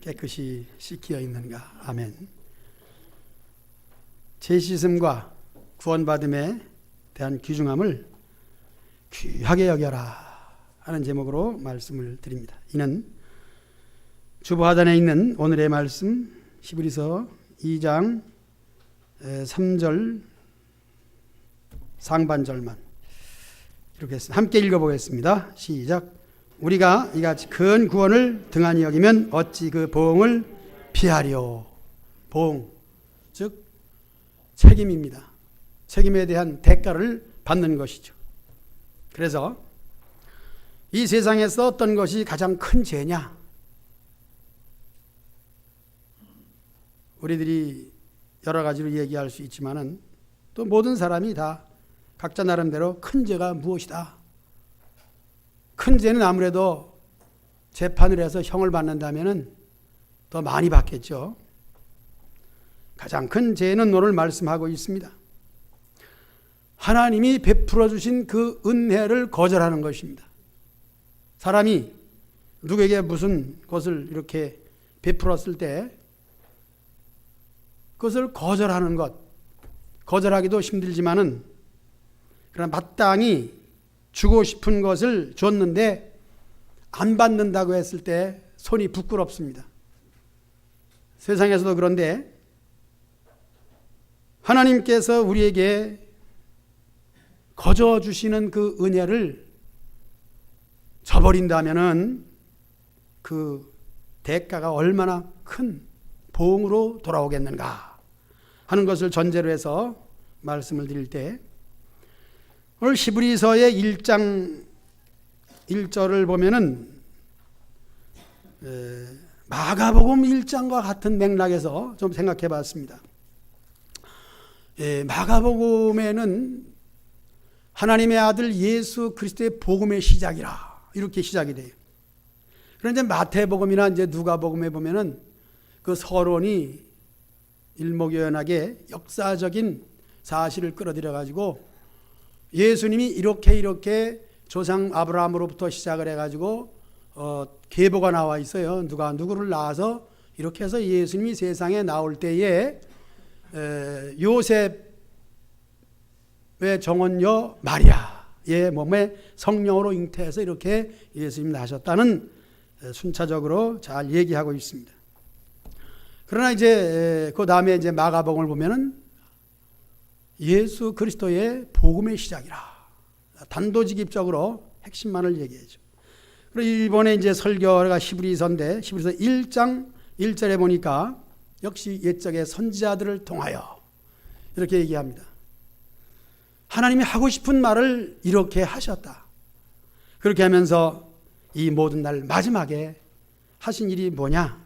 깨끗이 씻겨 있는가? 아멘. 재씻음과 구원받음에 대한 귀중함을 귀하게 여겨라 하는 제목으로 말씀을 드립니다. 이는 주보하단에 있는 오늘의 말씀 히브리서 2장 3절 상반절만 이렇게 함께 읽어보겠습니다. 시작. 우리가 이같이 큰 구원을 등한히 여기면 어찌 그 보응을 피하리요. 보응, 즉 책임입니다. 책임에 대한 대가를 받는 것이죠. 그래서 이 세상에서 어떤 것이 가장 큰 죄냐? 우리들이 여러 가지로 얘기할 수 있지만은 또 모든 사람이 다 각자 나름대로 큰 죄가 무엇이다. 큰 죄는 아무래도 재판을 해서 형을 받는다면은 더 많이 받겠죠. 가장 큰 죄는 오늘 말씀하고 있습니다. 하나님이 베풀어 주신 그 은혜를 거절하는 것입니다. 사람이 누구에게 무슨 것을 이렇게 베풀었을 때 그것을 거절하는 것, 거절하기도 힘들지만은 그러나 마땅히 주고 싶은 것을 줬는데 안 받는다고 했을 때 손이 부끄럽습니다. 세상에서도 그런데 하나님께서 우리에게 거저 주시는 그 은혜를 저버린다면은 그 대가가 얼마나 큰 보응으로 돌아오겠는가 하는 것을 전제로 해서 말씀을 드릴 때 오늘 히브리서의 1장 1절을 보면은 마가복음 1장과 같은 맥락에서 좀 생각해 봤습니다. 마가복음에는 하나님의 아들 예수 그리스도의 복음의 시작이라 이렇게 시작이 돼요. 그런데 마태복음이나 이제 누가복음에 보면은 그 서론이 일목요연하게 역사적인 사실을 끌어들여 가지고 예수님이 이렇게 조상 아브라함으로부터 시작을 해가지고 계보가 나와 있어요. 누가 누구를 낳아서 이렇게 해서 예수님이 세상에 나올 때에 요셉의 정혼녀 마리아의 몸에 성령으로 잉태해서 이렇게 예수님이 나셨다는 순차적으로 잘 얘기하고 있습니다. 그러나 이제 그 다음에 이제 마가복음을 보면은 예수 그리스도의 복음의 시작이라 단도직입적으로 핵심만을 얘기해죠. 그리고 이번에 이제 설교가 히브리서인데 히브리서 1장 1절에 보니까 역시 옛적의 선지자들을 통하여 이렇게 얘기합니다. 하나님이 하고 싶은 말을 이렇게 하셨다. 그렇게 하면서 이 모든 날 마지막에 하신 일이 뭐냐?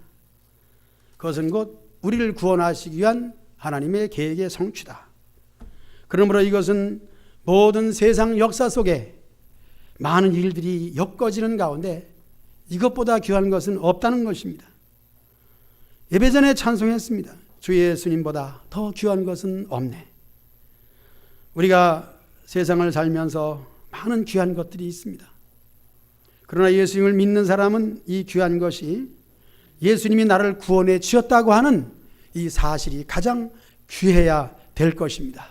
그것은 곧 우리를 구원하시기 위한 하나님의 계획의 성취다. 그러므로 이것은 모든 세상 역사 속에 많은 일들이 엮어지는 가운데 이것보다 귀한 것은 없다는 것입니다. 예배 전에 찬송했습니다. 주 예수님보다 더 귀한 것은 없네. 우리가 세상을 살면서 많은 귀한 것들이 있습니다. 그러나 예수님을 믿는 사람은 이 귀한 것이 예수님이 나를 구원해 주셨다고 하는 이 사실이 가장 귀해야 될 것입니다.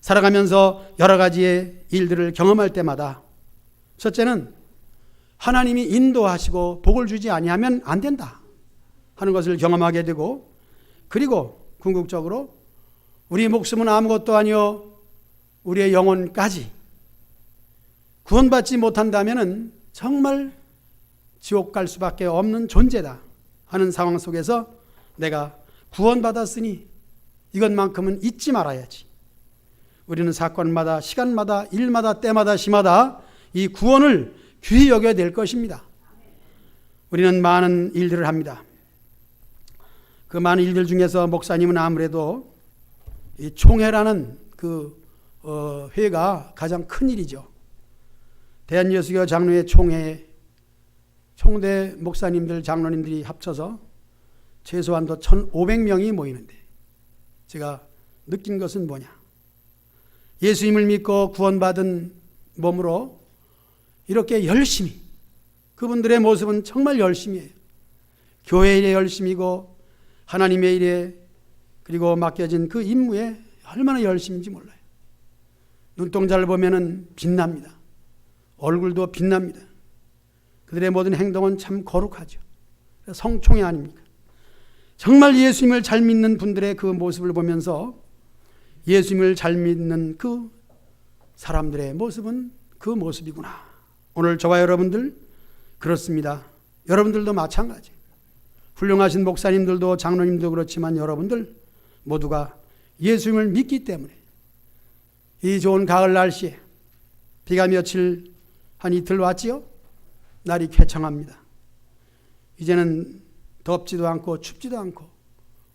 살아가면서 여러 가지의 일들을 경험할 때마다 첫째는 하나님이 인도하시고 복을 주지 아니하면 안 된다 하는 것을 경험하게 되고, 그리고 궁극적으로 우리 목숨은 아무것도 아니요 우리의 영혼까지 구원받지 못한다면 정말 지옥 갈 수밖에 없는 존재다 하는 상황 속에서 내가 구원받았으니 이것만큼은 잊지 말아야지. 우리는 사건마다 시간마다 일마다 때마다 시마다 이 구원을 귀히 여겨야 될 것입니다. 우리는 많은 일들을 합니다. 그 많은 일들 중에서 목사님은 아무래도 이 총회라는 그 회가 가장 큰 일이죠. 대한예수교 장로회 총회, 총대 목사님들 장로님들이 합쳐서 최소한도 1,500명이 모이는데 제가 느낀 것은 뭐냐? 예수님을 믿고 구원받은 몸으로 이렇게 열심히, 그분들의 모습은 정말 열심히 해요. 교회 일에 열심이고 하나님의 일에 그리고 맡겨진 그 임무에 얼마나 열심인지 몰라요. 눈동자를 보면은 빛납니다. 얼굴도 빛납니다. 그들의 모든 행동은 참 거룩하죠. 성총이 아닙니까? 정말 예수님을 잘 믿는 분들의 그 모습을 보면서 예수님을 잘 믿는 그 사람들의 모습은 그 모습이구나. 오늘 저와 여러분들 그렇습니다. 여러분들도 마찬가지. 훌륭하신 목사님들도 장로님도 그렇지만 여러분들 모두가 예수님을 믿기 때문에 이 좋은 가을 날씨에 비가 며칠 한 이틀 왔지요? 날이 쾌청합니다. 이제는 덥지도 않고 춥지도 않고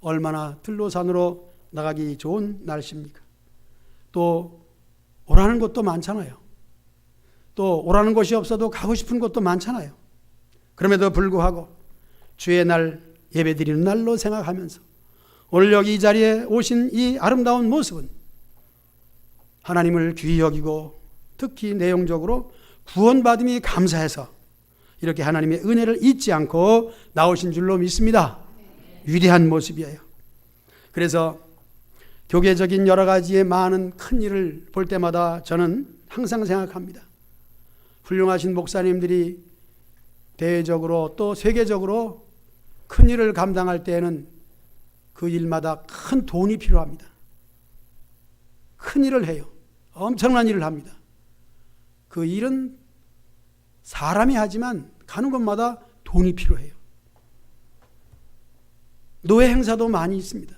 얼마나 들로산으로 나가기 좋은 날씨입니까? 또 오라는 곳도 많잖아요. 또 오라는 곳이 없어도 가고 싶은 곳도 많잖아요. 그럼에도 불구하고 주의 날 예배드리는 날로 생각하면서 오늘 여기 이 자리에 오신 이 아름다운 모습은 하나님을 귀히 여기고 특히 내용적으로 구원받음이 감사해서 이렇게 하나님의 은혜를 잊지 않고 나오신 줄로 믿습니다. 위대한 모습이에요. 그래서 교계적인 여러 가지의 많은 큰 일을 볼 때마다 저는 항상 생각합니다. 훌륭하신 목사님들이 대외적으로 또 세계적으로 큰 일을 감당할 때에는 그 일마다 큰 돈이 필요합니다. 큰 일을 해요. 엄청난 일을 합니다. 그 일은 사람이 하지만 가는 곳마다 돈이 필요해요. 노예 행사도 많이 있습니다.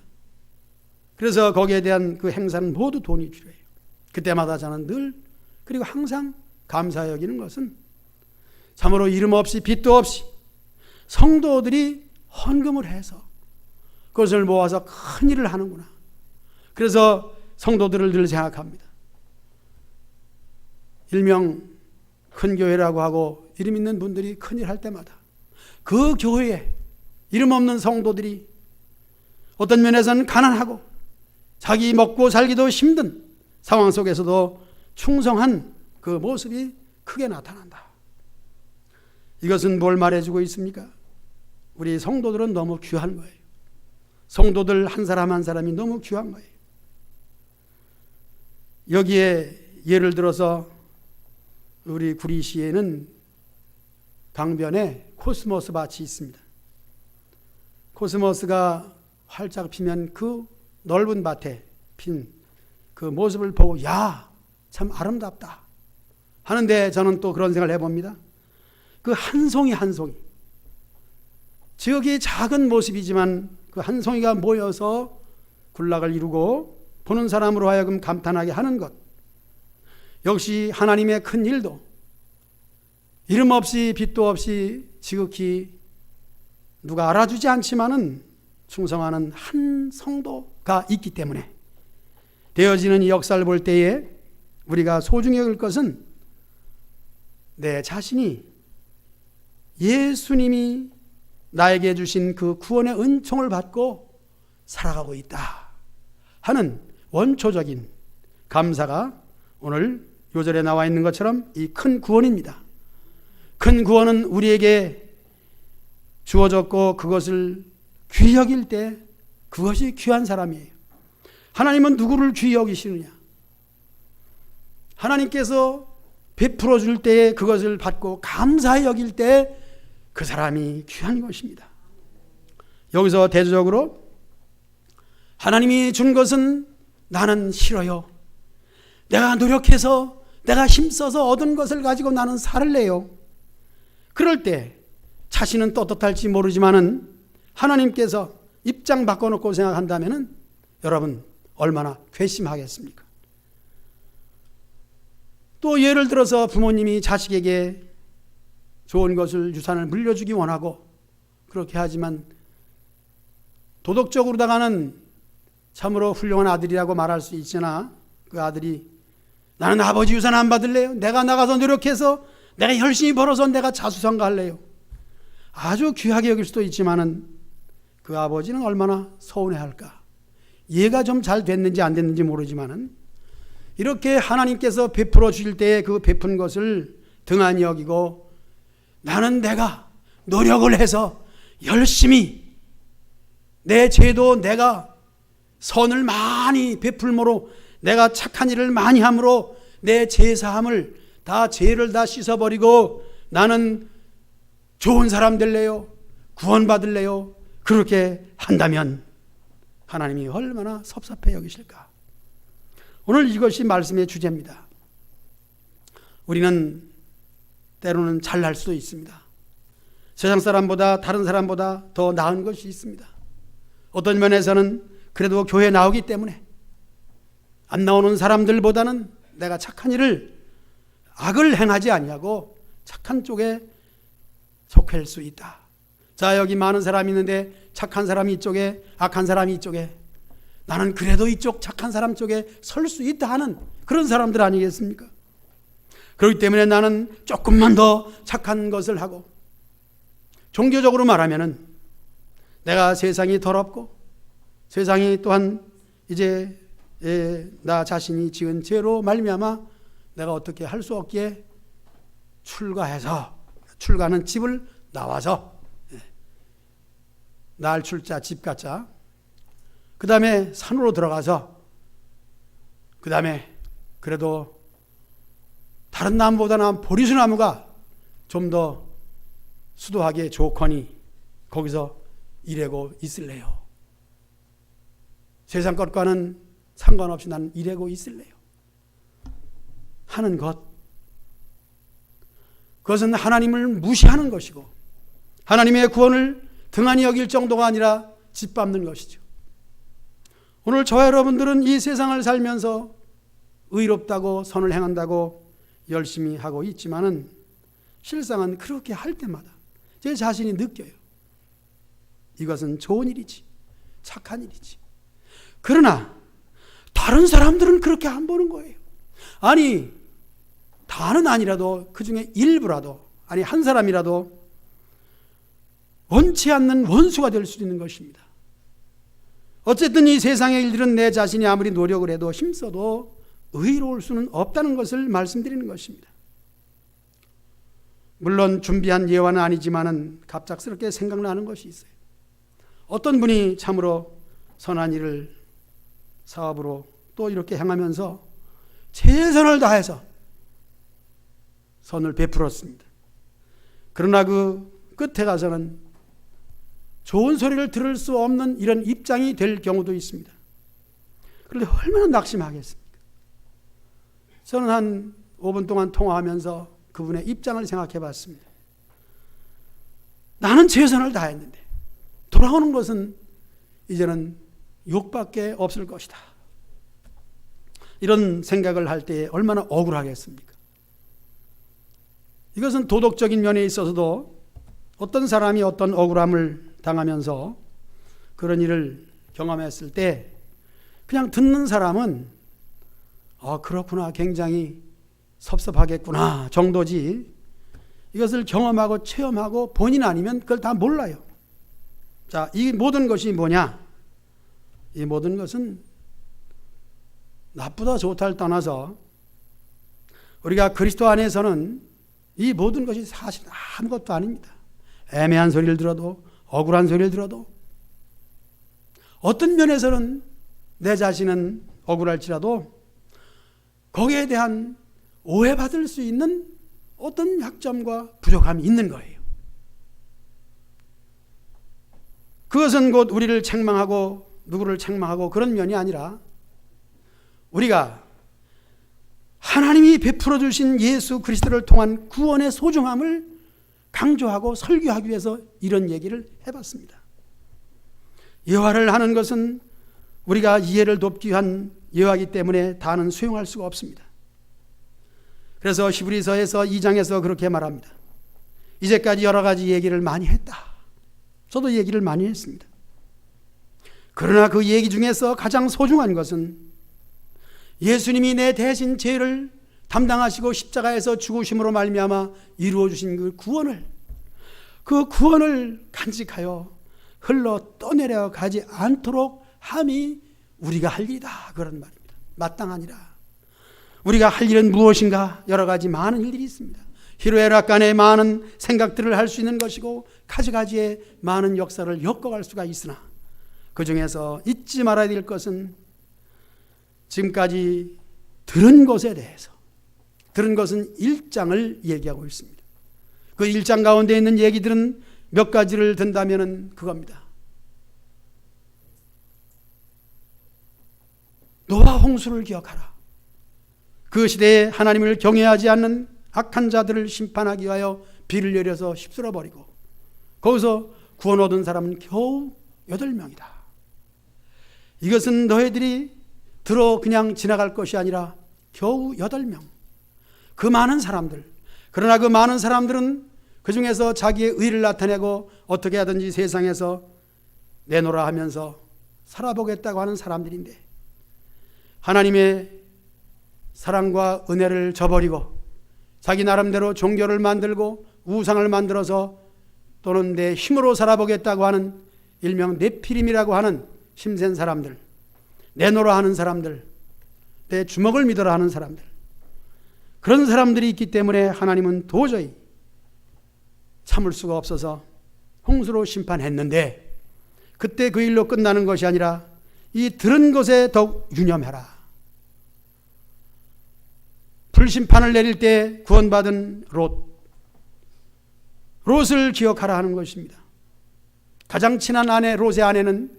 그래서 거기에 대한 그 행사는 모두 돈이 필요해요. 그때마다 저는 늘 그리고 항상 감사 여기는 것은 참으로 이름 없이 빚도 없이 성도들이 헌금을 해서 그것을 모아서 큰 일을 하는구나. 그래서 성도들을 늘 생각합니다. 일명 큰 교회라고 하고 이름 있는 분들이 큰일 할 때마다 그 교회에 이름 없는 성도들이 어떤 면에서는 가난하고 자기 먹고 살기도 힘든 상황 속에서도 충성한 그 모습이 크게 나타난다. 이것은 뭘 말해주고 있습니까? 우리 성도들은 너무 귀한 거예요. 성도들 한 사람 한 사람이 너무 귀한 거예요. 여기에 예를 들어서 우리 구리시에는 강변에 코스모스 밭이 있습니다. 코스모스가 활짝 피면 그 넓은 밭에 핀 그 모습을 보고 야, 참 아름답다 하는데 저는 또 그런 생각을 해봅니다. 그 한 송이 한 송이 지극히 작은 모습이지만 그 한 송이가 모여서 군락을 이루고 보는 사람으로 하여금 감탄하게 하는 것, 역시 하나님의 큰 일도 이름 없이 빚도 없이 지극히 누가 알아주지 않지만은 충성하는 한 성도가 있기 때문에 되어지는 이 역사를 볼 때에 우리가 소중히 여길 것은 내 자신이 예수님이 나에게 주신 그 구원의 은총을 받고 살아가고 있다 하는 원초적인 감사가 오늘 요절에 나와 있는 것처럼 이 큰 구원입니다. 큰 구원은 우리에게 주어졌고 그것을 귀히 여길 때 그것이 귀한 사람이에요. 하나님은 누구를 귀히 여기시느냐? 하나님께서 베풀어 줄 때에 그것을 받고 감사히 여길 때 그 사람이 귀한 것입니다. 여기서 대조적으로 하나님이 준 것은 나는 싫어요. 내가 노력해서 내가 힘써서 얻은 것을 가지고 나는 살을 내요. 그럴 때 자신은 떳떳할지 모르지만은 하나님께서 입장 바꿔놓고 생각한다면은 여러분 얼마나 괘씸하겠습니까? 또 예를 들어서 부모님이 자식에게 좋은 것을 유산을 물려주기 원하고 그렇게 하지만 도덕적으로다가는 참으로 훌륭한 아들이라고 말할 수 있으나 그 아들이 나는 아버지 유산 안 받을래요. 내가 나가서 노력해서 내가 열심히 벌어서 내가 자수성가할래요. 아주 귀하게 여길 수도 있지만은 그 아버지는 얼마나 서운해할까. 이해가 좀 잘 됐는지 안 됐는지 모르지만은 이렇게 하나님께서 베풀어 주실 때에 그 베푼 것을 등한히 여기고 나는 내가 노력을 해서 열심히 내 죄도 내가 선을 많이 베풀므로 내가 착한 일을 많이 함으로 내 죄사함을 다 죄를 다 씻어버리고 나는 좋은 사람 될래요? 구원받을래요? 그렇게 한다면 하나님이 얼마나 섭섭해 여기실까? 오늘 이것이 말씀의 주제입니다. 우리는 때로는 잘날 수도 있습니다. 세상 사람보다 다른 사람보다 더 나은 것이 있습니다. 어떤 면에서는 그래도 교회 나오기 때문에 안 나오는 사람들보다는 내가 착한 일을 악을 행하지 아니하고 착한 쪽에 속할 수 있다. 자, 여기 많은 사람이 있는데 착한 사람이 이쪽에 악한 사람이 이쪽에 나는 그래도 이쪽 착한 사람 쪽에 설 수 있다 하는 그런 사람들 아니겠습니까? 그렇기 때문에 나는 조금만 더 착한 것을 하고 종교적으로 말하면은 내가 세상이 더럽고 세상이 또한 이제 나 자신이 지은 죄로 말미암아 내가 어떻게 할 수 없기에 출가하는 집을 나와서 날 출자 집 가자. 그 다음에 산으로 들어가서 그 다음에 그래도 다른 나무보다는 보리수 나무가 좀 더 수도하기에 좋거니 거기서 일하고 있을래요. 세상 것과는 상관없이 나는 일하고 있을래요 하는 것, 그것은 하나님을 무시하는 것이고 하나님의 구원을 등한히 여길 정도가 아니라 짓밟는 것이죠. 오늘 저와 여러분들은 이 세상을 살면서 의롭다고 선을 행한다고 열심히 하고 있지만은 실상은 그렇게 할 때마다 제 자신이 느껴요. 이것은 좋은 일이지, 착한 일이지. 그러나 다른 사람들은 그렇게 안 보는 거예요. 아니, 다는 아니라도 그 중에 일부라도, 아니 한 사람이라도 원치 않는 원수가 될 수 있는 것입니다. 어쨌든 이 세상의 일들은 내 자신이 아무리 노력을 해도 힘써도 의로울 수는 없다는 것을 말씀드리는 것입니다. 물론 준비한 예화는 아니지만은 갑작스럽게 생각나는 것이 있어요. 어떤 분이 참으로 선한 일을 사업으로 또 이렇게 행하면서 최선을 다해서 선을 베풀었습니다. 그러나 그 끝에 가서는 좋은 소리를 들을 수 없는 이런 입장이 될 경우도 있습니다. 그런데 얼마나 낙심하겠습니까? 저는 한 5분 동안 통화하면서 그분의 입장을 생각해 봤습니다. 나는 최선을 다했는데 돌아오는 것은 이제는 욕밖에 없을 것이다. 이런 생각을 할 때 얼마나 억울하겠습니까? 이것은 도덕적인 면에 있어서도 어떤 사람이 어떤 억울함을 당하면서 그런 일을 경험했을 때 그냥 듣는 사람은 그렇구나, 굉장히 섭섭하겠구나 정도지, 이것을 경험하고 체험하고 본인 아니면 그걸 다 몰라요. 자, 이 모든 것이 뭐냐? 이 모든 것은 나쁘다 좋다를 떠나서 우리가 그리스도 안에서는 이 모든 것이 사실 아무것도 아닙니다. 애매한 소리를 들어도, 억울한 소리를 들어도, 어떤 면에서는 내 자신은 억울할지라도 거기에 대한 오해받을 수 있는 어떤 약점과 부족함이 있는 거예요. 그것은 곧 우리를 책망하고 누구를 책망하고 그런 면이 아니라 우리가 하나님이 베풀어 주신 예수 그리스도를 통한 구원의 소중함을 강조하고 설교하기 위해서 이런 얘기를 해봤습니다. 예화를 하는 것은 우리가 이해를 돕기 위한 예화이기 때문에 다는 수용할 수가 없습니다. 그래서 히브리서에서 2장에서 그렇게 말합니다. 이제까지 여러 가지 얘기를 많이 했다. 저도 얘기를 많이 했습니다. 그러나 그 얘기 중에서 가장 소중한 것은 예수님이 내 대신 죄를 담당하시고 십자가에서 죽으심으로 말미암아 이루어 주신 그 구원을 간직하여 흘러 떠내려 가지 않도록 함이 우리가 할 일이다, 그런 말입니다. 마땅하니라. 우리가 할 일은 무엇인가? 여러 가지 많은 일들이 있습니다. 희로애락간에 많은 생각들을 할 수 있는 것이고 가지가지의 많은 역사를 엮어갈 수가 있으나 그 중에서 잊지 말아야 될 것은 지금까지 들은 것에 대해서, 들은 것은 1장을 얘기하고 있습니다. 그 1장 가운데 있는 얘기들은 몇 가지를 든다면 그겁니다. 노아 홍수를 기억하라. 그 시대에 하나님을 경외하지 않는 악한 자들을 심판하기 위하여 비를 내려서 휩쓸어 버리고 거기서 구원 얻은 사람은 겨우 8명이다. 이것은 너희들이 들어 그냥 지나갈 것이 아니라 겨우 8명. 그 많은 사람들. 그러나 그 많은 사람들은 그 중에서 자기의 의를 나타내고 어떻게 하든지 세상에서 내놓으라 하면서 살아보겠다고 하는 사람들인데 하나님의 사랑과 은혜를 저버리고 자기 나름대로 종교를 만들고 우상을 만들어서 또는 내 힘으로 살아보겠다고 하는 일명 네피림이라고 하는 힘센 사람들, 내놓으라 하는 사람들, 내 주먹을 믿어라 하는 사람들, 그런 사람들이 있기 때문에 하나님은 도저히 참을 수가 없어서 홍수로 심판했는데 그때 그 일로 끝나는 것이 아니라 이 들은 것에 더욱 유념해라. 불심판을 내릴 때 구원받은 롯을 기억하라 하는 것입니다. 가장 친한 아내 롯의 아내는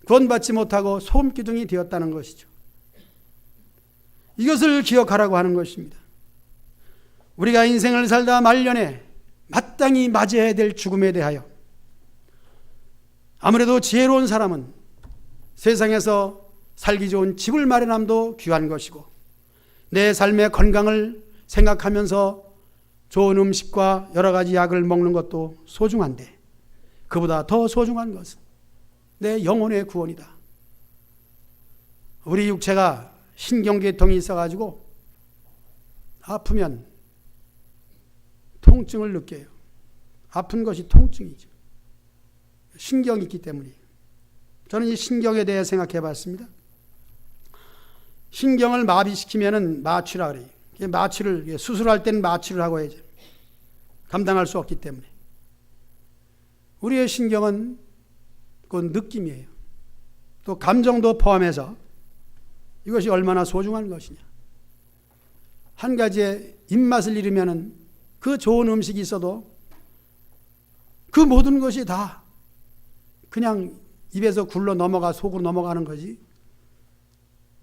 구원받지 못하고 소금기둥이 되었다는 것이죠. 이것을 기억하라고 하는 것입니다. 우리가 인생을 살다 말년에 마땅히 맞이해야 될 죽음에 대하여 아무래도 지혜로운 사람은 세상에서 살기 좋은 집을 마련함도 귀한 것이고 내 삶의 건강을 생각하면서 좋은 음식과 여러 가지 약을 먹는 것도 소중한데 그보다 더 소중한 것은 내 영혼의 구원이다. 우리 육체가 신경계통이 있어가지고 아프면 통증을 느껴요. 아픈 것이 통증이죠. 신경이 있기 때문이에요. 저는 이 신경에 대해 생각해 봤습니다. 신경을 마비시키면은 마취라 그래요. 마취를, 수술할 때는 마취를 하고 해야죠. 감당할 수 없기 때문에. 우리의 신경은 그 느낌이에요. 또 감정도 포함해서 이것이 얼마나 소중한 것이냐. 한 가지의 입맛을 잃으면은 그 좋은 음식이 있어도 그 모든 것이 다 그냥 입에서 굴러 넘어가 속으로 넘어가는 거지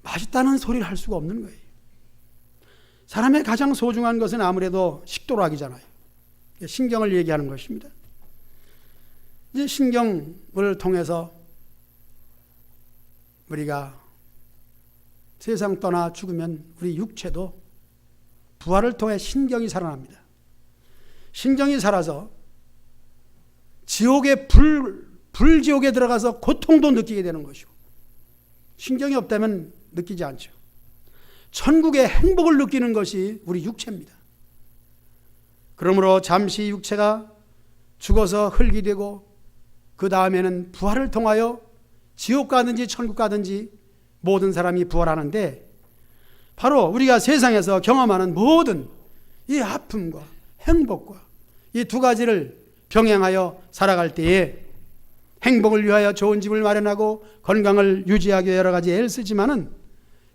맛있다는 소리를 할 수가 없는 거예요. 사람의 가장 소중한 것은 아무래도 식도락이잖아요. 신경을 얘기하는 것입니다. 이 신경을 통해서 우리가 세상 떠나 죽으면 우리 육체도 부활을 통해 신경이 살아납니다. 신경이 살아서 지옥의 불지옥에 들어가서 고통도 느끼게 되는 것이고 신경이 없다면 느끼지 않죠. 천국의 행복을 느끼는 것이 우리 육체입니다. 그러므로 잠시 육체가 죽어서 흙이 되고 그 다음에는 부활을 통하여 지옥 가든지 천국 가든지 모든 사람이 부활하는데 바로 우리가 세상에서 경험하는 모든 이 아픔과 행복과 이 두 가지를 병행하여 살아갈 때에 행복을 위하여 좋은 집을 마련하고 건강을 유지하기 위해 여러 가지 애를 쓰지만은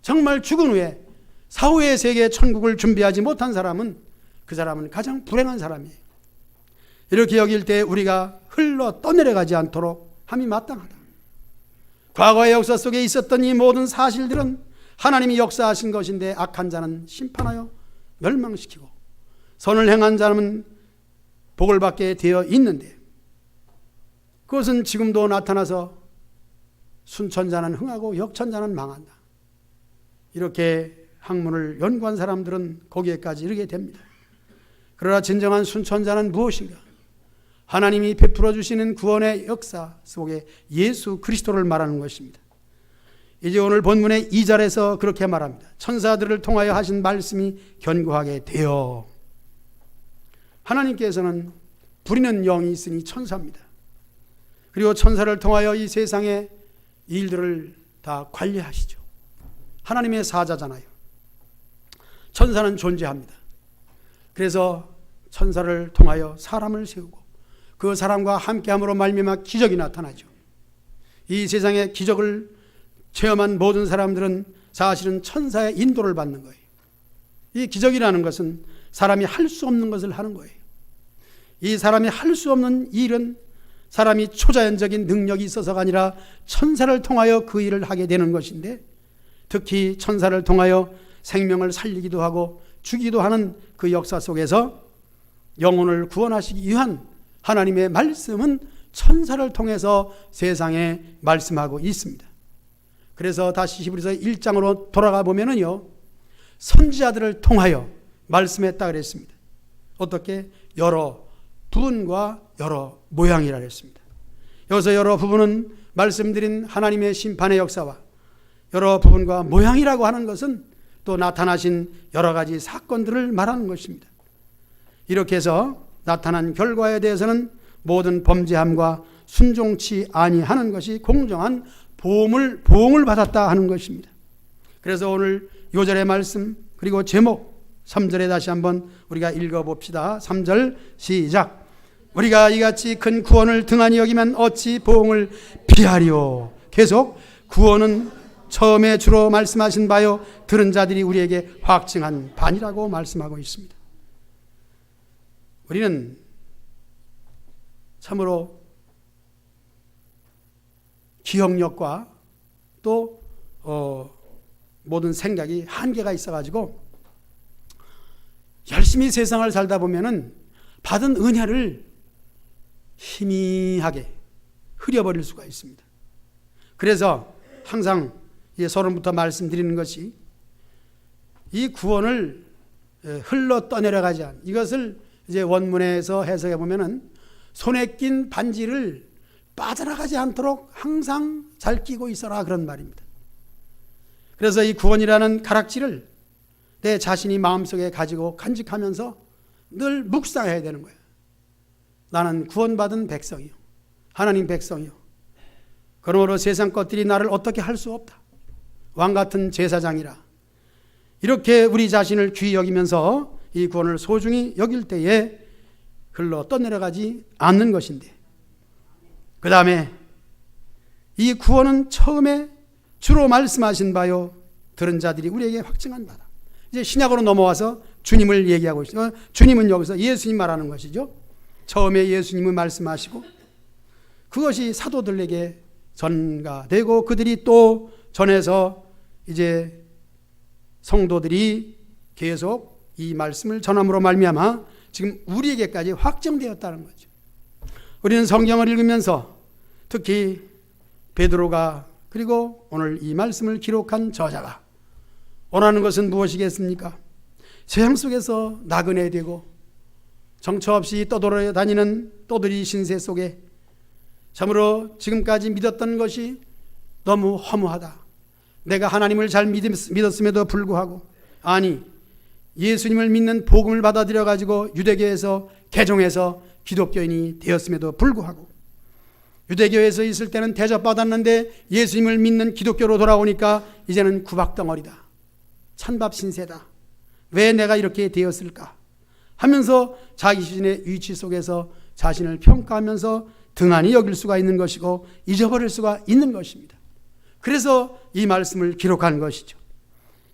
정말 죽은 후에 사후의 세계 천국을 준비하지 못한 사람은 그 사람은 가장 불행한 사람이에요. 이렇게 여길 때 우리가 흘러 떠내려가지 않도록 함이 마땅하다. 과거의 역사 속에 있었던 이 모든 사실들은 하나님이 역사하신 것인데 악한 자는 심판하여 멸망시키고 선을 행한 자는 복을 받게 되어 있는데 그것은 지금도 나타나서 순천자는 흥하고 역천자는 망한다. 이렇게 학문을 연구한 사람들은 거기에까지 이르게 됩니다. 그러나 진정한 순천자는 무엇인가? 하나님이 베풀어 주시는 구원의 역사 속에 예수 그리스도를 말하는 것입니다. 이제 오늘 본문의 2절에서 그렇게 말합니다. 천사들을 통하여 하신 말씀이 견고하게 되어 하나님께서는 부리는 영이 있으니 천사입니다. 그리고 천사를 통하여 이 세상의 일들을 다 관리하시죠. 하나님의 사자잖아요. 천사는 존재합니다. 그래서 천사를 통하여 사람을 세우고 그 사람과 함께함으로 말미암아 기적이 나타나죠. 이 세상의 기적을 체험한 모든 사람들은 사실은 천사의 인도를 받는 거예요. 이 기적이라는 것은 사람이 할 수 없는 것을 하는 거예요. 이 사람이 할 수 없는 일은 사람이 초자연적인 능력이 있어서가 아니라 천사를 통하여 그 일을 하게 되는 것인데, 특히 천사를 통하여 생명을 살리기도 하고 죽이기도 하는 그 역사 속에서 영혼을 구원하시기 위한 하나님의 말씀은 천사를 통해서 세상에 말씀하고 있습니다. 그래서 다시 히브리서 1장으로 돌아가 보면은요, 선지자들을 통하여 말씀했다 그랬습니다. 어떻게? 여러 부분과 여러 모양이라 그랬습니다. 여기서 여러 부분은 말씀드린 하나님의 심판의 역사와 여러 부분과 모양이라고 하는 것은 또 나타나신 여러 가지 사건들을 말하는 것입니다. 이렇게 해서 나타난 결과에 대해서는 모든 범죄함과 순종치 아니하는 것이 공정한 보응을 받았다 하는 것입니다. 그래서 오늘 요절의 말씀 그리고 제목 3절에 다시 한번 우리가 읽어봅시다. 3절 시작. 우리가 이같이 큰 구원을 등한히 여기면 어찌 보응을 피하리요. 계속 구원은 처음에 주로 말씀하신 바요 들은 자들이 우리에게 확증한 바니라고 말씀하고 있습니다. 우리는 참으로 기억력과 또 모든 생각이 한계가 있어가지고 열심히 세상을 살다 보면은 받은 은혜를 희미하게 흐려버릴 수가 있습니다. 그래서 항상 서론부터 말씀드리는 것이 이 구원을 흘러 떠내려가지 않은, 이것을 이제 원문에서 해석해 보면은 손에 낀 반지를 빠져나가지 않도록 항상 잘 끼고 있어라 그런 말입니다. 그래서 이 구원이라는 가락지를 내 자신이 마음속에 가지고 간직하면서 늘 묵상해야 되는 거예요. 나는 구원받은 백성이요, 하나님 백성이요, 그러므로 세상 것들이 나를 어떻게 할 수 없다, 왕같은 제사장이라, 이렇게 우리 자신을 귀히 여기면서 이 구원을 소중히 여길 때에 흘러 떠내려가지 않는 것인데, 그 다음에 이 구원은 처음에 주로 말씀하신 바요 들은 자들이 우리에게 확증한 바다. 이제 신약으로 넘어와서 주님을 얘기하고 있어요. 주님은 여기서 예수님 말하는 것이죠. 처음에 예수님을 말씀하시고 그것이 사도들에게 전가되고 그들이 또 전해서 이제 성도들이 계속 이 말씀을 전함으로 말미암아 지금 우리에게까지 확정되었다는 거죠. 우리는 성경을 읽으면서 특히 베드로가 그리고 오늘 이 말씀을 기록한 저자가 원하는 것은 무엇이겠습니까? 세상 속에서 나그네 되고 정처 없이 떠돌아다니는 떠돌이 신세 속에 참으로 지금까지 믿었던 것이 너무 허무하다. 내가 하나님을 잘 믿었음에도 불구하고, 아니 예수님을 믿는 복음을 받아들여 가지고 유대교에서 개종해서 기독교인이 되었음에도 불구하고, 유대교에서 있을 때는 대접받았는데 예수님을 믿는 기독교로 돌아오니까 이제는 구박덩어리다, 찬밥 신세다, 왜 내가 이렇게 되었을까 하면서 자기 자신의 위치 속에서 자신을 평가하면서 등한히 여길 수가 있는 것이고 잊어버릴 수가 있는 것입니다. 그래서 이 말씀을 기록한 것이죠.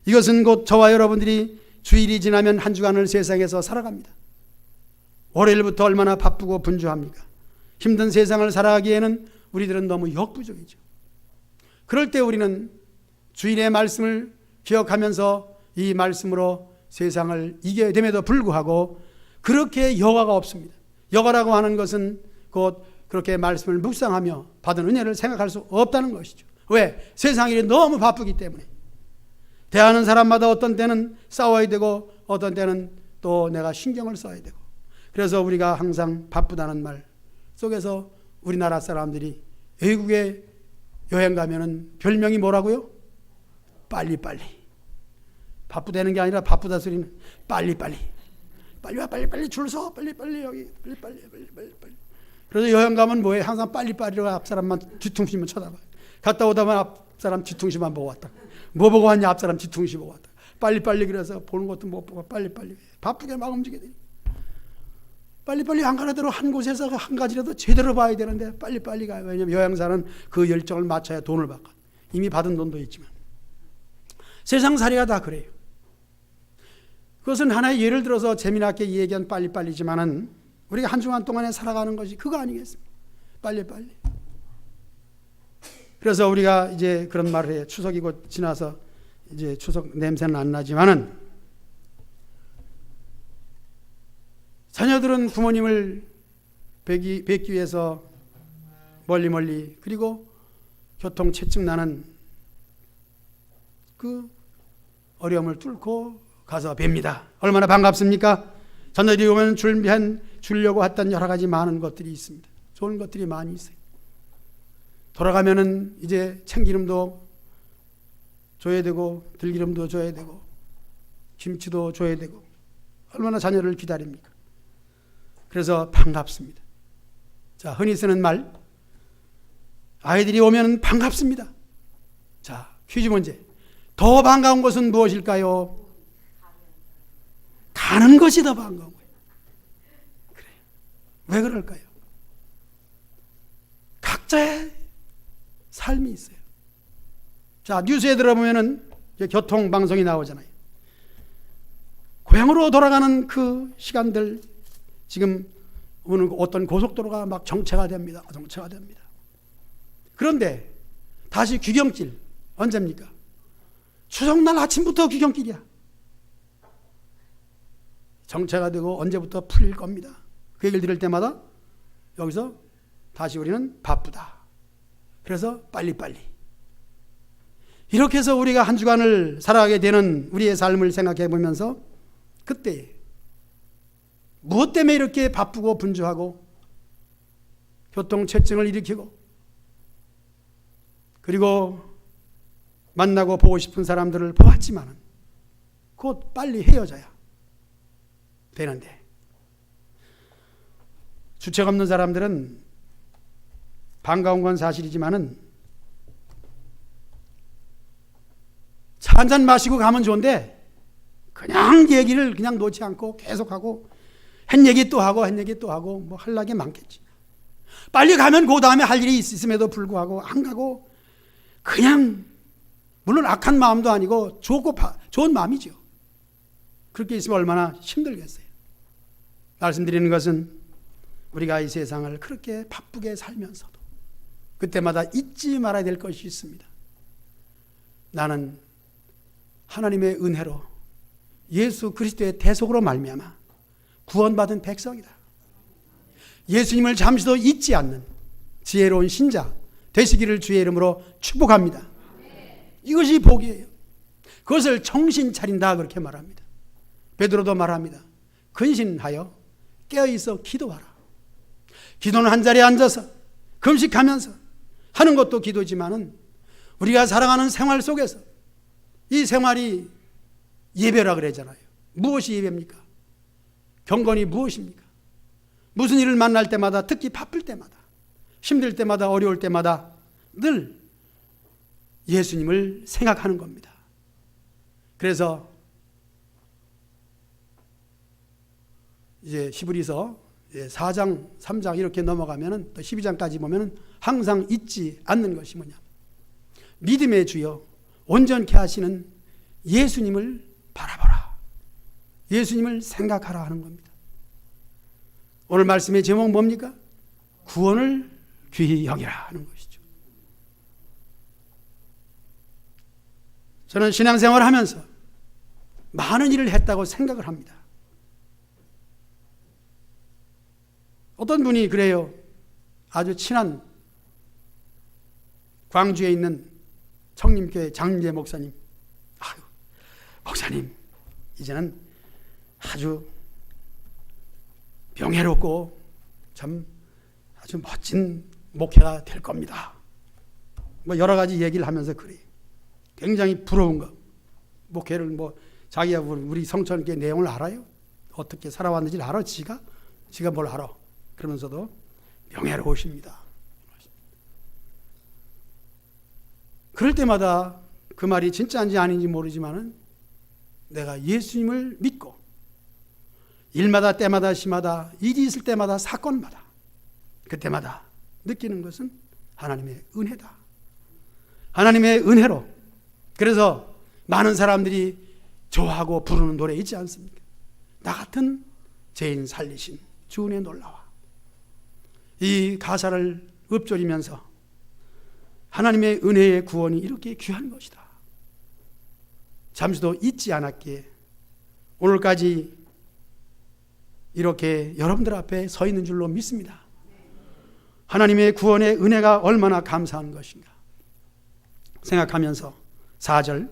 이것은 곧 저와 여러분들이 주일이 지나면 한 주간을 세상에서 살아갑니다. 월요일부터 얼마나 바쁘고 분주합니까? 힘든 세상을 살아가기에는 우리들은 너무 역부족이죠. 그럴 때 우리는 주일의 말씀을 기억하면서 이 말씀으로 세상을 이겨야 됨에도 불구하고 그렇게 여가가 없습니다. 여가라고 하는 것은 곧 그렇게 말씀을 묵상하며 받은 은혜를 생각할 수 없다는 것이죠. 왜? 세상 일이 너무 바쁘기 때문에. 대하는 사람마다 어떤 때는 싸워야 되고 어떤 때는 또 내가 신경을 써야 되고, 그래서 우리가 항상 바쁘다는 말 속에서 우리나라 사람들이 외국에 여행 가면은 별명이 뭐라고요? 빨리빨리. 바쁘다는 게 아니라 바쁘다 소리는 빨리빨리. 빨리 와, 빨리빨리 줄 서, 빨리빨리 여기, 빨리빨리. 그래서 여행 가면 뭐해? 항상 빨리빨리로 앞 사람만 뒤통수만 쳐다봐. 갔다 오다 보면 앞 사람 뒤통수만 보고 왔다. 뭐 보고 왔냐? 앞 사람 뒤통수 보고 왔다. 빨리빨리 그래서 보는 것도 못 보고 빨리빨리 바쁘게 막 움직여야 돼. 빨리빨리 안 가는 대로 한 곳에서 한 가지라도 제대로 봐야 되는데 빨리빨리 가요. 왜냐하면 여행사는 그 열정을 맞춰야 돈을 받거든. 이미 받은 돈도 있지만 세상살이가 다 그래요. 그것은 하나의 예를 들어서 재미나게 얘기한 빨리빨리지만은 우리가 한 주간 동안에 살아가는 것이 그거 아니겠습니까? 빨리빨리. 그래서 우리가 이제 그런 말을 해요. 추석이 곧 지나서 이제 추석 냄새는 안 나지만은 자녀들은 부모님을 뵙기 위해서 멀리 그리고 교통체증 나는 그 어려움을 뚫고 가서 뵙니다. 얼마나 반갑습니까? 자녀들이 오면 주려고 했던 여러 가지 많은 것들이 있습니다. 좋은 것들이 많이 있어요. 돌아가면은 이제 참기름도 줘야 되고 들기름도 줘야 되고 김치도 줘야 되고 얼마나 자녀를 기다립니까? 그래서 반갑습니다. 자, 흔히 쓰는 말, 아이들이 오면 반갑습니다. 자, 퀴즈 문제. 더 반가운 것은 무엇일까요? 가는 것이 더 반가운 거예요. 그래요. 왜 그럴까요? 각자의 삶이 있어요. 자, 뉴스에 들어보면은 교통방송이 나오잖아요. 고향으로 돌아가는 그 시간들, 지금 오늘 어떤 고속도로가 막 정체가 됩니다. 그런데 다시 귀경길 언제입니까? 추석날 아침부터 귀경길이야. 정체가 되고 언제부터 풀릴 겁니다. 그 얘기를 들을 때마다 여기서 다시 우리는 바쁘다. 그래서 빨리빨리. 이렇게 해서 우리가 한 주간을 살아가게 되는 우리의 삶을 생각해 보면서 그때 무엇 때문에 이렇게 바쁘고 분주하고 교통체증을 일으키고 그리고 만나고 보고 싶은 사람들을 보았지만 곧 빨리 헤어져야 되는데 주책 없는 사람들은 반가운 건 사실이지만은 차 한잔 마시고 가면 좋은데 그냥 얘기를 그냥 놓지 않고 계속하고 한 얘기 또 하고 뭐 할 게 많겠지. 빨리 가면 그 다음에 할 일이 있음에도 불구하고 안 가고 그냥 물론 악한 마음도 아니고 좋은 마음이죠. 그렇게 있으면 얼마나 힘들겠어요. 말씀드리는 것은 우리가 이 세상을 그렇게 바쁘게 살면서도 그때마다 잊지 말아야 될 것이 있습니다. 나는 하나님의 은혜로 예수 그리스도의 대속으로 말미암아 구원받은 백성이다. 예수님을 잠시도 잊지 않는 지혜로운 신자 되시기를 주의 이름으로 축복합니다. 이것이 복이에요. 그것을 정신 차린다 그렇게 말합니다. 베드로도 말합니다. 근신하여 깨어있어 기도하라. 기도는 한 자리에 앉아서 금식하면서 하는 것도 기도지만은 우리가 살아가는 생활 속에서 이 생활이 예배라 그러잖아요. 무엇이 예배입니까? 경건이 무엇입니까? 무슨 일을 만날 때마다, 특히 바쁠 때마다, 힘들 때마다, 어려울 때마다 늘 예수님을 생각하는 겁니다. 그래서 이제 히브리서 4장, 3장 이렇게 넘어가면은 또 12장까지 보면은 항상 잊지 않는 것이 뭐냐? 믿음의 주여 온전케 하시는 예수님을 바라보라. 예수님을 생각하라 하는 겁니다. 오늘 말씀의 제목은 뭡니까? 구원을 귀히 여기라 하는 것이죠. 저는 신앙생활을 하면서 많은 일을 했다고 생각을 합니다. 어떤 분이 그래요. 아주 친한 광주에 있는 청림교회 장재 목사님. 아유, 목사님 이제는 아주 명예롭고 참 아주 멋진 목회가 될 겁니다. 뭐 여러 가지 얘기를 하면서 그래요. 굉장히 부러운 거. 목회를 뭐 자기가 우리 성천교회 내용을 알아요? 어떻게 살아왔는지를 알아? 지가 뭘 알아? 그러면서도 명예로우십니다. 그럴 때마다 그 말이 진짜인지 아닌지 모르지만은 내가 예수님을 믿고 일마다 때마다 시마다 일이 있을 때마다 사건마다 그때마다 느끼는 것은 하나님의 은혜다. 하나님의 은혜로 그래서 많은 사람들이 좋아하고 부르는 노래 있지 않습니까? 나 같은 죄인 살리신 주 은혜 놀라와. 이 가사를 읊조리면서 하나님의 은혜의 구원이 이렇게 귀한 것이다. 잠시도 잊지 않았기에 오늘까지 이렇게 여러분들 앞에 서 있는 줄로 믿습니다. 하나님의 구원의 은혜가 얼마나 감사한 것인가 생각하면서 4절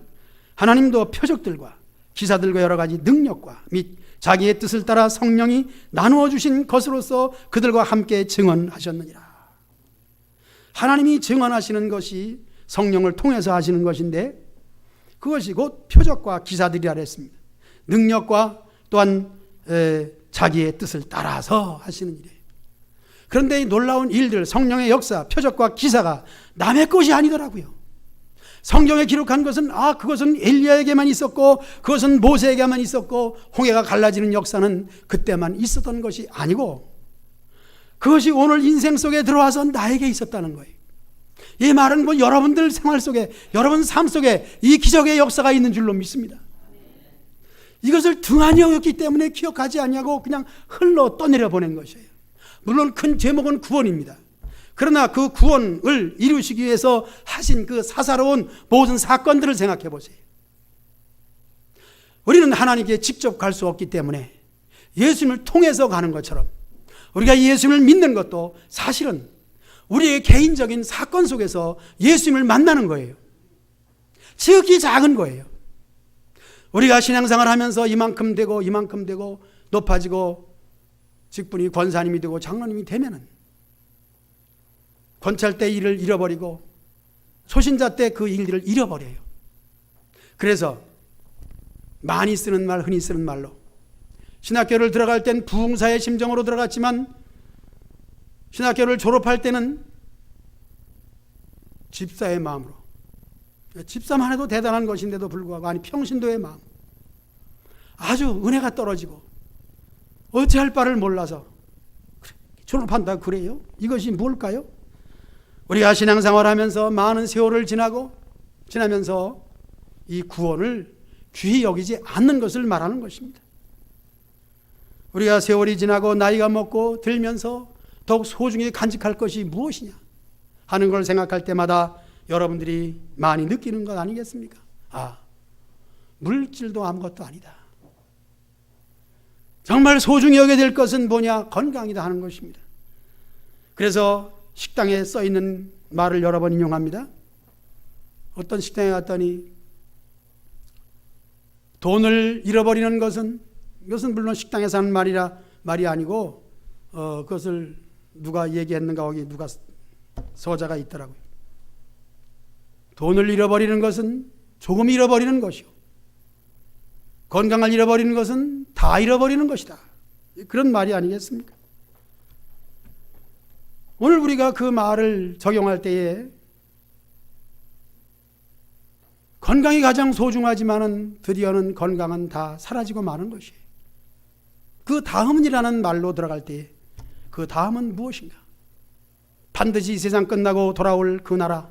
하나님도 표적들과 기사들과 여러 가지 능력과 및 자기의 뜻을 따라 성령이 나누어 주신 것으로서 그들과 함께 증언하셨느니라. 하나님이 증언하시는 것이 성령을 통해서 하시는 것인데 그것이 곧 표적과 기사들이라 했습니다. 능력과 또한 자기의 뜻을 따라서 하시는 일이에요. 그런데 이 놀라운 일들, 성령의 역사, 표적과 기사가 남의 것이 아니더라고요. 성경에 기록한 것은 그것은 엘리야에게만 있었고 그것은 모세에게만 있었고 홍해가 갈라지는 역사는 그때만 있었던 것이 아니고 그것이 오늘 인생 속에 들어와서 나에게 있었다는 거예요. 이 말은 뭐 여러분들 생활 속에 여러분 삶 속에 이 기적의 역사가 있는 줄로 믿습니다. 이것을 등한히 여겼기 때문에 기억하지 않냐고 그냥 흘러 떠내려 보낸 것이에요. 물론 큰 제목은 구원입니다. 그러나 그 구원을 이루시기 위해서 하신 그 사사로운 모든 사건들을 생각해 보세요. 우리는 하나님께 직접 갈 수 없기 때문에 예수님을 통해서 가는 것처럼 우리가 예수님을 믿는 것도 사실은 우리의 개인적인 사건 속에서 예수님을 만나는 거예요. 지극히 작은 거예요. 우리가 신앙생활 하면서 이만큼 되고 높아지고 직분이 권사님이 되고 장로님이 되면은 권찰 때 일을 잃어버리고 소신자 때 그 일들을 잃어버려요. 그래서 많이 쓰는 말, 흔히 쓰는 말로 신학교를 들어갈 땐 부흥사의 심정으로 들어갔지만 신학교를 졸업할 때는 집사의 마음으로, 집사만 해도 대단한 것인데도 불구하고 평신도의 마음, 아주 은혜가 떨어지고 어찌할 바를 몰라서 졸업한다 그래요? 이것이 뭘까요? 우리가 신앙생활하면서 많은 세월을 지나면서 이 구원을 귀히 여기지 않는 것을 말하는 것입니다. 우리가 세월이 지나고 나이가 먹고 들면서 더욱 소중히 간직할 것이 무엇이냐 하는 걸 생각할 때마다 여러분들이 많이 느끼는 것 아니겠습니까? 물질도 아무것도 아니다. 정말 소중히 여겨야 될 것은 뭐냐? 건강이다 하는 것입니다. 그래서 식당에 써 있는 말을 여러 번 인용합니다. 어떤 식당에 갔더니 돈을 잃어버리는 것은 이것은 물론 식당에서 하는 말이 아니고 그것을 누가 얘기했는가 거기 누가 서자가 있더라고요. 돈을 잃어버리는 것은 조금 잃어버리는 것이요 건강을 잃어버리는 것은 다 잃어버리는 것이다. 그런 말이 아니겠습니까? 오늘 우리가 그 말을 적용할 때에 건강이 가장 소중하지만은 드디어는 건강은 다 사라지고 마는 것이에요. 그 다음은이라는 말로 들어갈 때에 그 다음은 무엇인가? 반드시 이 세상 끝나고 돌아올 그 나라,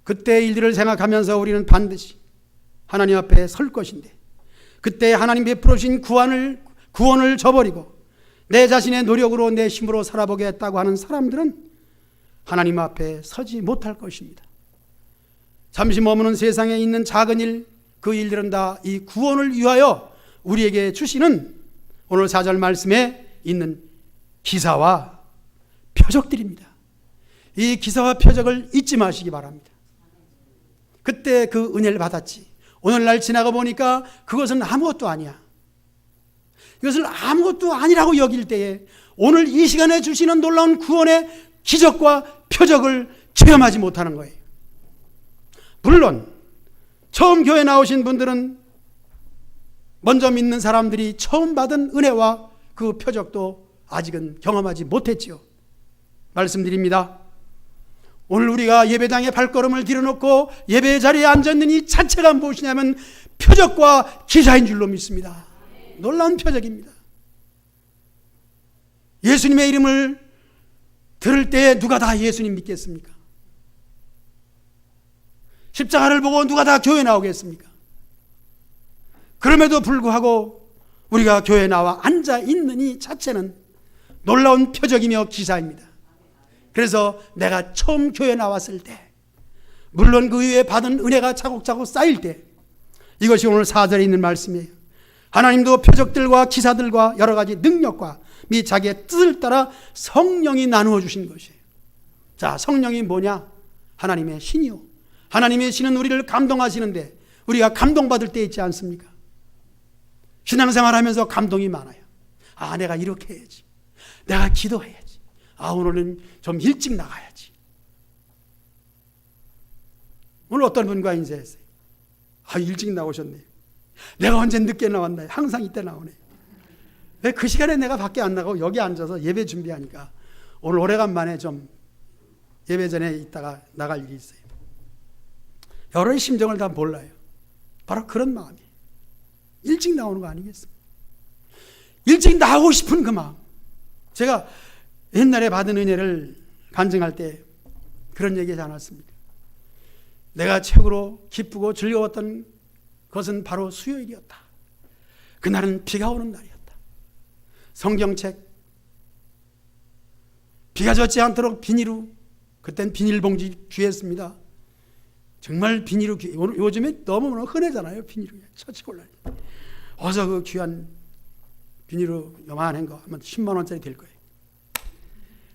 그때의 일들을 생각하면서 우리는 반드시 하나님 앞에 설 것인데 그때 하나님 베풀어 주신 구원을 저버리고 내 자신의 노력으로 내 힘으로 살아보겠다고 하는 사람들은 하나님 앞에 서지 못할 것입니다. 잠시 머무는 세상에 있는 작은 일, 그 일들은 다 이 구원을 위하여 우리에게 주시는 오늘 4절 말씀에 있는 기사와 표적들입니다. 이 기사와 표적을 잊지 마시기 바랍니다. 그때 그 은혜를 받았지. 오늘날 지나가 보니까 그것은 아무것도 아니야. 이것을 아무것도 아니라고 여길 때에 오늘 이 시간에 주시는 놀라운 구원의 기적과 표적을 체험하지 못하는 거예요. 물론 처음 교회 나오신 분들은 먼저 믿는 사람들이 처음 받은 은혜와 그 표적도 아직은 경험하지 못했지요. 말씀드립니다. 오늘 우리가 예배당에 발걸음을 들여놓고 예배 자리에 앉아있는 이 자체가 무엇이냐면 표적과 기사인 줄로 믿습니다. 놀라운 표적입니다. 예수님의 이름을 들을 때 누가 다 예수님 믿겠습니까? 십자가를 보고 누가 다 교회 나오겠습니까? 그럼에도 불구하고 우리가 교회에 나와 앉아 있는 이 자체는 놀라운 표적이며 기사입니다. 그래서 내가 처음 교회에 나왔을 때, 물론 그 위에 받은 은혜가 차곡차곡 쌓일 때, 이것이 오늘 4절에 있는 말씀이에요. 하나님도 표적들과 기사들과 여러 가지 능력과 및 자기의 뜻을 따라 성령이 나누어 주신 것이에요. 자, 성령이 뭐냐? 하나님의 신이요. 하나님의 신은 우리를 감동하시는데 우리가 감동받을 때 있지 않습니까? 신앙생활 하면서 감동이 많아요. 아, 내가 이렇게 해야지. 내가 기도해야지. 아, 오늘은 좀 일찍 나가야지. 오늘 어떤 분과 인사했어요. 아, 일찍 나오셨네요. 내가 언제 늦게 나왔나요? 항상 이때 나오네요. 왜 그 시간에 내가 밖에 안 나가고 여기 앉아서 예배 준비하니까 오늘 오래간만에 좀 예배 전에 있다가 나갈 일이 있어요. 여러의 심정을 다 몰라요. 바로 그런 마음이에요. 일찍 나오는 거 아니겠습니까? 일찍 나오고 싶은 그 마음. 제가 옛날에 받은 은혜를 간증할 때 그런 얘기 하지 않았습니까? 내가 최고로 기쁘고 즐거웠던 것은 바로 수요일이었다. 그날은 비가 오는 날이었다. 성경책, 비가 젖지 않도록 비닐로, 그땐 비닐봉지 귀했습니다. 정말 비닐로 귀, 요즘에 너무 흔하잖아요. 비닐로 처치곤란이. 어서 그 귀한 비닐로 요만한 거 하면 10만 원짜리 될 거예요.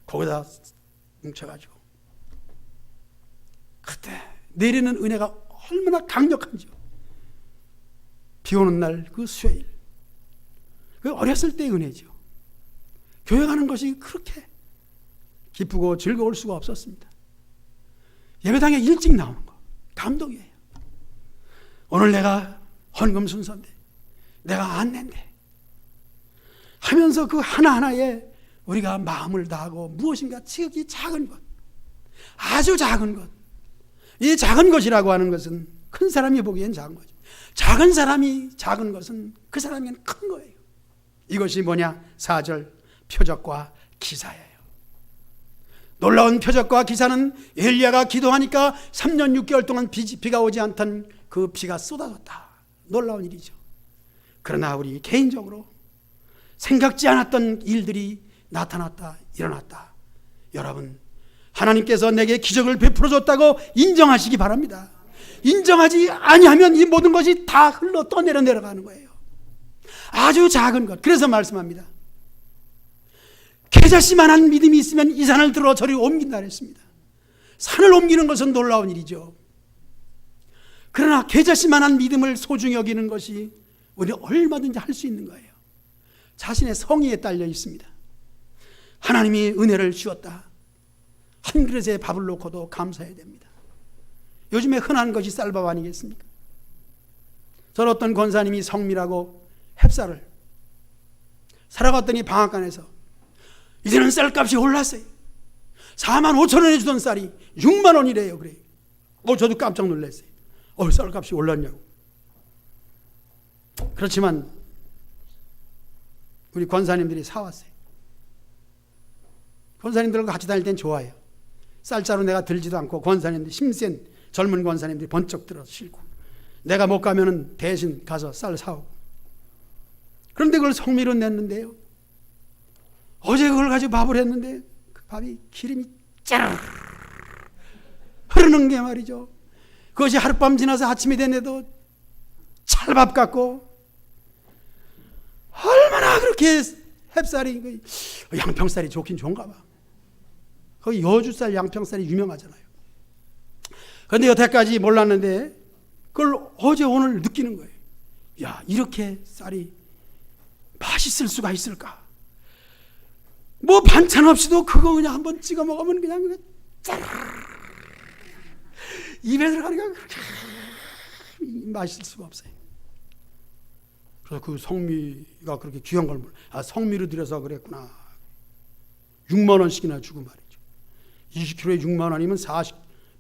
거기다 뭉쳐가지고 그때 내리는 은혜가 얼마나 강력한지요. 비 오는 날 그 수요일, 그 어렸을 때의 은혜죠. 교회 가는 것이 그렇게 기쁘고 즐거울 수가 없었습니다. 예배당에 일찍 나오는 거 감동이에요. 오늘 내가 헌금 순서인데, 내가 안내인데 하면서 그 하나하나에 우리가 마음을 다하고 무엇인가 지극히 작은 것, 아주 작은 것, 이 작은 것이라고 하는 것은 큰 사람이 보기엔 작은 거죠. 작은 사람이 작은 것은 그 사람에게는 큰 거예요. 이것이 뭐냐? 4절 표적과 기사예요. 놀라운 표적과 기사는 엘리야가 기도하니까 3년 6개월 동안 비가 오지 않던 그 비가 쏟아졌다. 놀라운 일이죠. 그러나 우리 개인적으로 생각지 않았던 일들이 나타났다, 일어났다. 여러분, 하나님께서 내게 기적을 베풀어 줬다고 인정하시기 바랍니다. 인정하지 아니하면 이 모든 것이 다 흘러 떠내려 내려가는 거예요. 아주 작은 것. 그래서 말씀합니다. 겨자씨만한 믿음이 있으면 이 산을 들어 저리 옮긴다 했습니다. 산을 옮기는 것은 놀라운 일이죠. 그러나 겨자씨만한 믿음을 소중히 여기는 것이 우리는 얼마든지 할 수 있는 거예요. 자신의 성의에 딸려 있습니다. 하나님이 은혜를 주었다. 한 그릇에 밥을 놓고도 감사해야 됩니다. 요즘에 흔한 것이 쌀밥 아니겠습니까? 저는 어떤 권사님이 성미라고 햅쌀을 사러 갔더니 방앗간에서 이제는 쌀값이 올랐어요. 4만 5천 원에 주던 쌀이 6만 원이래요. 그래. 저도 깜짝 놀랐어요. 쌀값이 올랐냐고. 그렇지만 우리 권사님들이 사왔어요. 권사님들과 같이 다닐 땐 좋아요. 쌀자루 내가 들지도 않고 권사님들, 힘센 젊은 권사님들이 번쩍 들어서 싣고, 내가 못 가면은 대신 가서 쌀 사오고. 그런데 그걸 성미로 냈는데요, 어제 그걸 가지고 밥을 했는데 그 밥이 기름이 짜르르 흐르는 게 말이죠. 그것이 하룻밤 지나서 아침이 됐는데도 찰밥 같고, 얼마나 그렇게 햅쌀이, 양평쌀이 좋긴 좋은가 봐. 거기 여주쌀, 양평쌀이 유명하잖아요. 그런데 여태까지 몰랐는데 그걸 어제 오늘 느끼는 거예요. 야, 이렇게 쌀이 맛있을 수가 있을까? 뭐 반찬 없이도 그거 그냥 한번 찍어 먹으면 그냥 짜르르 입에 들어가니까 그렇게 맛있을 수가 없어요. 그래서 그 성미가 그렇게 귀한 걸 성미로 들여서 그랬구나. 6만 원씩이나 주고 말이죠. 20kg에 6만 원이면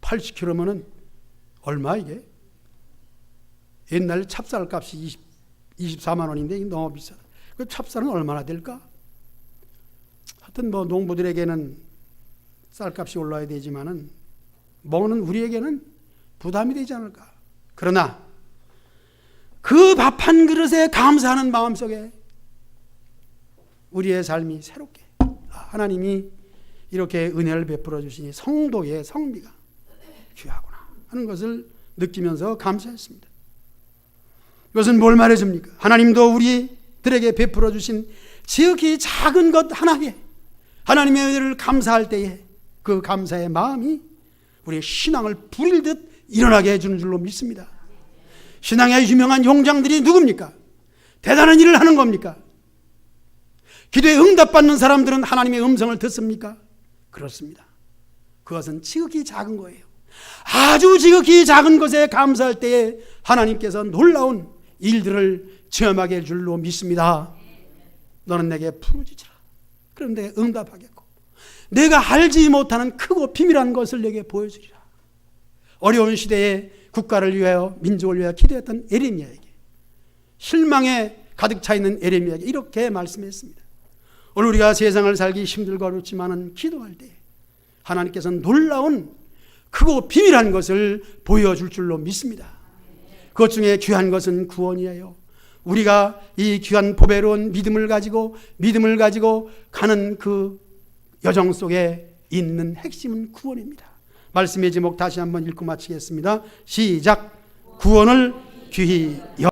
80kg면은 얼마 이게? 옛날 찹쌀 값이 24만 원인데 너무 비싸다. 그 찹쌀은 얼마나 될까? 하여튼 뭐 농부들에게는 쌀값이 올라야 되지만은 먹는 우리에게는 부담이 되지 않을까. 그러나 그 밥 한 그릇에 감사하는 마음속에 우리의 삶이 새롭게 하나님이 이렇게 은혜를 베풀어 주시니 성도의 성미가 귀하구나 하는 것을 느끼면서 감사했습니다. 이것은 뭘 말해줍니까? 하나님도 우리들에게 베풀어 주신 지극히 작은 것 하나에 하나님의 은혜를 감사할 때에 그 감사의 마음이 우리의 신앙을 부릴듯 일어나게 해주는 줄로 믿습니다. 신앙의 유명한 용장들이 누굽니까? 대단한 일을 하는 겁니까? 기도에 응답받는 사람들은 하나님의 음성을 듣습니까? 그렇습니다. 그것은 지극히 작은 거예요. 아주 지극히 작은 것에 감사할 때에 하나님께서 놀라운 일들을 체험하게 할 줄로 믿습니다. 너는 내게 부르짖으라. 그럼 내가 응답하겠고 내가 알지 못하는 크고 비밀한 것을 내게 보여주리라. 어려운 시대에 국가를 위하여 민족을 위하여 기도했던 에레미야에게 실망에 가득 차 있는 에레미야에게 이렇게 말씀했습니다. 오늘 우리가 세상을 살기 힘들고 어렵지만은 기도할 때 하나님께서는 놀라운 크고 비밀한 것을 보여줄 줄로 믿습니다. 그것 중에 귀한 것은 구원이에요. 우리가 이 귀한 보배로운 믿음을 가지고 가는 그 여정 속에 있는 핵심은 구원입니다. 말씀의 제목 다시 한번 읽고 마치겠습니다. 시작. 구원을 귀히